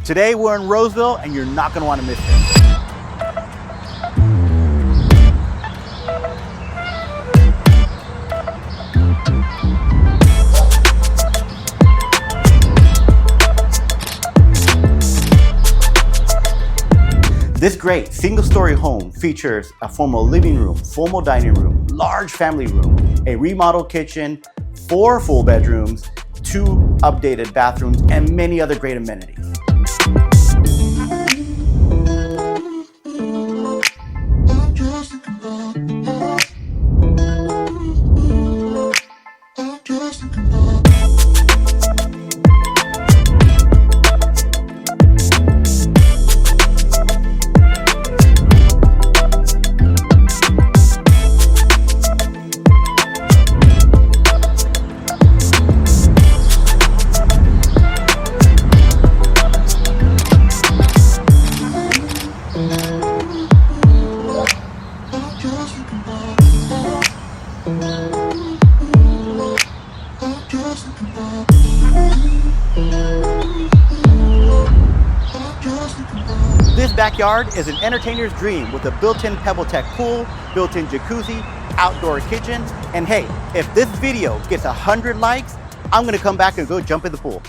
Today we're in Roseville and you're not going to want to miss it. This great single-story home features a formal living room, formal dining room, large family room, a remodeled kitchen, 4 full bedrooms, 2 updated bathrooms, and many other great amenities. This backyard is an entertainer's dream with a built-in PebbleTech pool, built-in jacuzzi, outdoor kitchen, and hey, if this video gets 100 likes, I'm gonna come back and go jump in the pool.